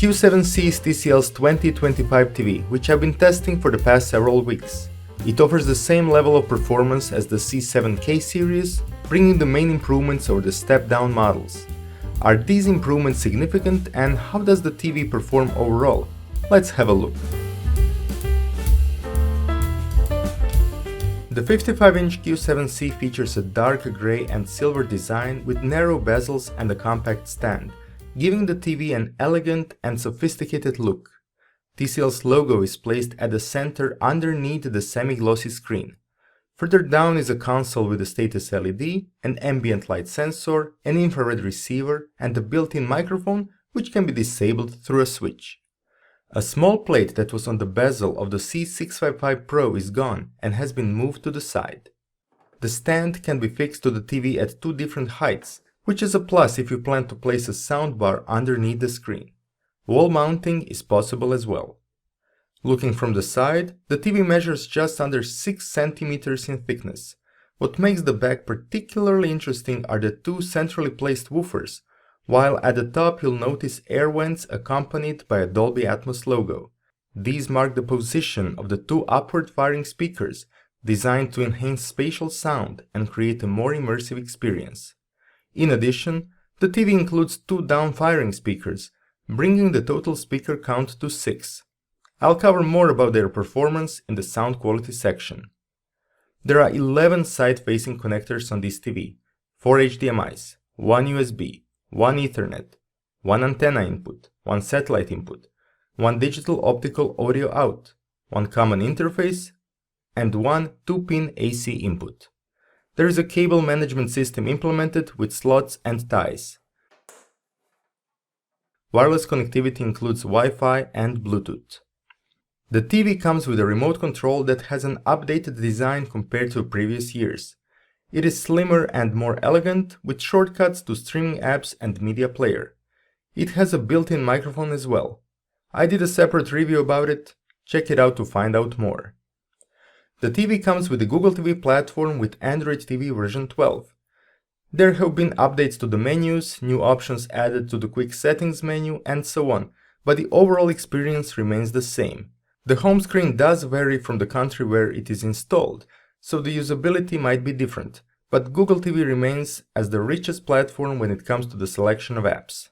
Q7C is TCL's 2025 TV, which I've been testing for the past several weeks. It offers the same level of performance as the C7K series, bringing the main improvements over the step-down models. Are these improvements significant, and how does the TV perform overall? Let's have a look. The 55-inch Q7C features a dark grey and silver design with narrow bezels and a compact stand, giving the TV an elegant and sophisticated look. TCL's logo is placed at the center underneath the semi-glossy screen. Further down is a console with a status LED, an ambient light sensor, an infrared receiver, and a built-in microphone which can be disabled through a switch. A small plate that was on the bezel of the C655 Pro is gone and has been moved to the side. The stand can be fixed to the TV at two different heights, which is a plus if you plan to place a soundbar underneath the screen. Wall mounting is possible as well. Looking from the side, the TV measures just under 6 cm in thickness. What makes the back particularly interesting are the two centrally placed woofers, while at the top you'll notice air vents accompanied by a Dolby Atmos logo. These mark the position of the two upward-firing speakers, designed to enhance spatial sound and create a more immersive experience. In addition, the TV includes two down-firing speakers, bringing the total speaker count to 6. I'll cover more about their performance in the sound quality section. There are 11 side-facing connectors on this TV, 4 HDMIs, 1 USB, 1 Ethernet, 1 antenna input, 1 satellite input, 1 digital optical audio out, 1 common interface, and 1 2-pin AC input. There is a cable management system implemented with slots and ties. Wireless connectivity includes Wi-Fi and Bluetooth. The TV comes with a remote control that has an updated design compared to previous years. It is slimmer and more elegant, with shortcuts to streaming apps and media player. It has a built-in microphone as well. I did a separate review about it, check it out to find out more. The TV comes with the Google TV platform with Android TV version 12. There have been updates to the menus, new options added to the quick settings menu, and so on, but the overall experience remains the same. The home screen does vary from the country where it is installed, so the usability might be different, but Google TV remains as the richest platform when it comes to the selection of apps.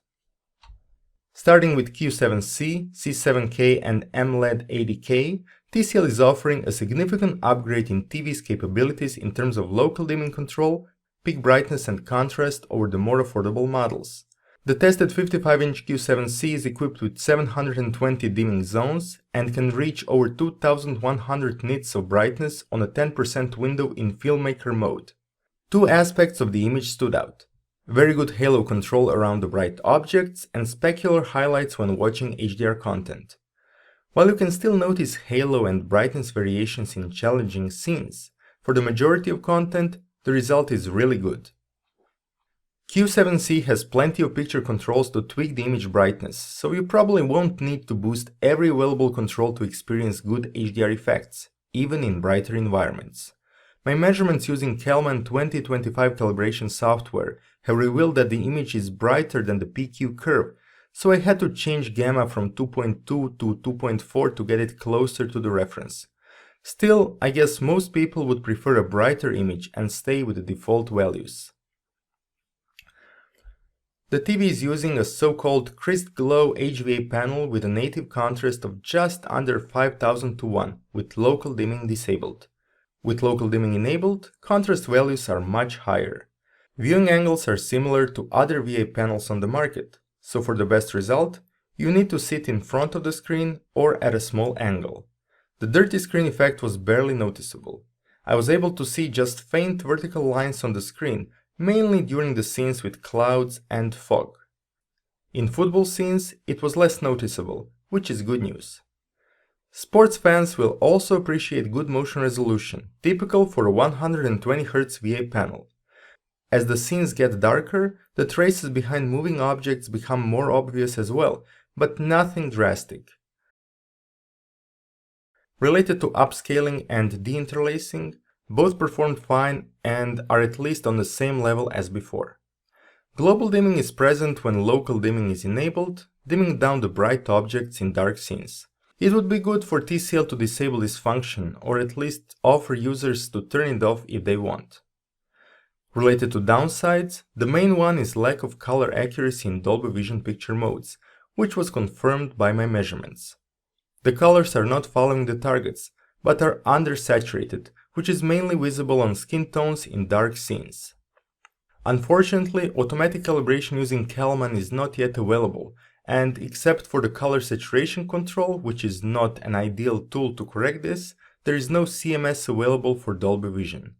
Starting with Q7C, C7K and MLED80, TCL is offering a significant upgrade in TV's capabilities in terms of local dimming control, peak brightness and contrast over the more affordable models. The tested 55-inch Q7C is equipped with 720 dimming zones and can reach over 2100 nits of brightness on a 10% window in filmmaker mode. Two aspects of the image stood out: very good halo control around the bright objects and specular highlights when watching HDR content. While you can still notice halo and brightness variations in challenging scenes, for the majority of content, the result is really good. Q7C has plenty of picture controls to tweak the image brightness, so you probably won't need to boost every available control to experience good HDR effects, even in brighter environments. My measurements using Calman 2025 calibration software have revealed that the image is brighter than the PQ curve, so I had to change gamma from 2.2 to 2.4 to get it closer to the reference. Still, I guess most people would prefer a brighter image and stay with the default values. The TV is using a so-called Crisp Glow HVA panel with a native contrast of just under 5000 to 1, with local dimming disabled. With local dimming enabled, contrast values are much higher. Viewing angles are similar to other VA panels on the market, so for the best result, you need to sit in front of the screen or at a small angle. The dirty screen effect was barely noticeable. I was able to see just faint vertical lines on the screen, mainly during the scenes with clouds and fog. In football scenes, it was less noticeable, which is good news. Sports fans will also appreciate good motion resolution, typical for a 120Hz VA panel. As the scenes get darker, the traces behind moving objects become more obvious as well, but nothing drastic. Related to upscaling and deinterlacing, both performed fine and are at least on the same level as before. Global dimming is present when local dimming is enabled, dimming down the bright objects in dark scenes. It would be good for TCL to disable this function, or at least offer users to turn it off if they want. Related to downsides, the main one is lack of color accuracy in Dolby Vision picture modes, which was confirmed by my measurements. The colors are not following the targets, but are undersaturated, which is mainly visible on skin tones in dark scenes. Unfortunately, automatic calibration using Kalman is not yet available, and except for the color saturation control, which is not an ideal tool to correct this, there is no CMS available for Dolby Vision.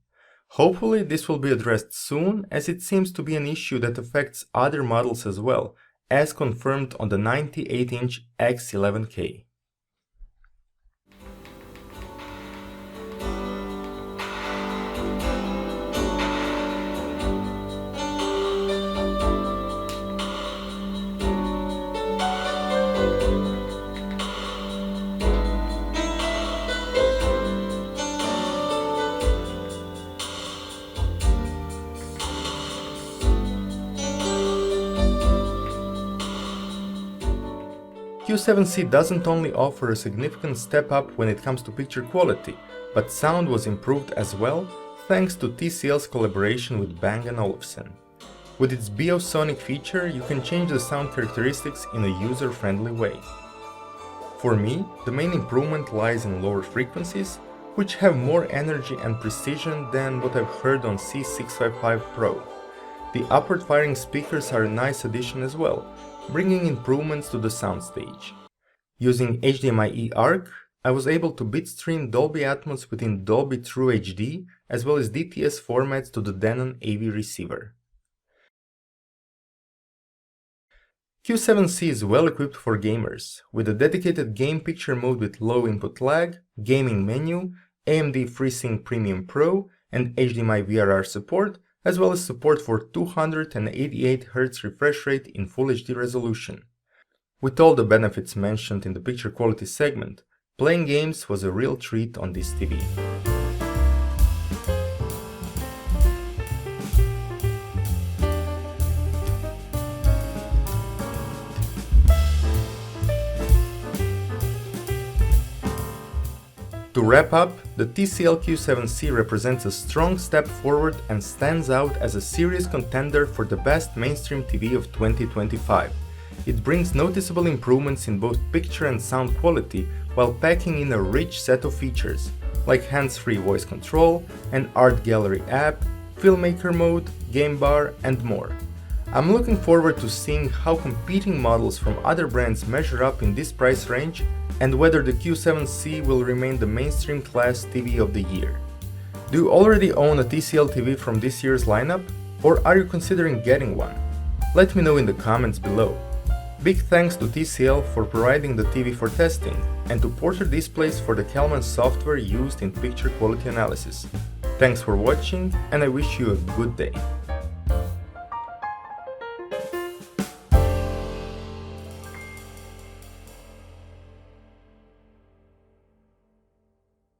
Hopefully this will be addressed soon, as it seems to be an issue that affects other models as well, as confirmed on the 98-inch X11K. Q7C doesn't only offer a significant step up when it comes to picture quality, but sound was improved as well thanks to TCL's collaboration with Bang & Olufsen. With its Biosonic feature, you can change the sound characteristics in a user-friendly way. For me, the main improvement lies in lower frequencies, which have more energy and precision than what I've heard on C655 Pro. The upward-firing speakers are a nice addition as well, bringing improvements to the soundstage. Using HDMI ARC, I was able to bitstream Dolby Atmos within Dolby True HD as well as DTS formats to the Denon AV receiver. Q7C is well equipped for gamers, with a dedicated game picture mode with low input lag, gaming menu, AMD FreeSync Premium Pro, and HDMI VRR support, as well as support for 288Hz refresh rate in Full HD resolution. With all the benefits mentioned in the picture quality segment, playing games was a real treat on this TV. To wrap up, the TCL Q7C represents a strong step forward and stands out as a serious contender for the best mainstream TV of 2025. It brings noticeable improvements in both picture and sound quality while packing in a rich set of features, like hands-free voice control, an art gallery app, filmmaker mode, game bar, and more. I'm looking forward to seeing how competing models from other brands measure up in this price range and whether the Q7C will remain the mainstream class TV of the year. Do you already own a TCL TV from this year's lineup, or are you considering getting one? Let me know in the comments below. Big thanks to TCL for providing the TV for testing, and to Porter Displays for the Kalman software used in picture quality analysis. Thanks for watching, and I wish you a good day.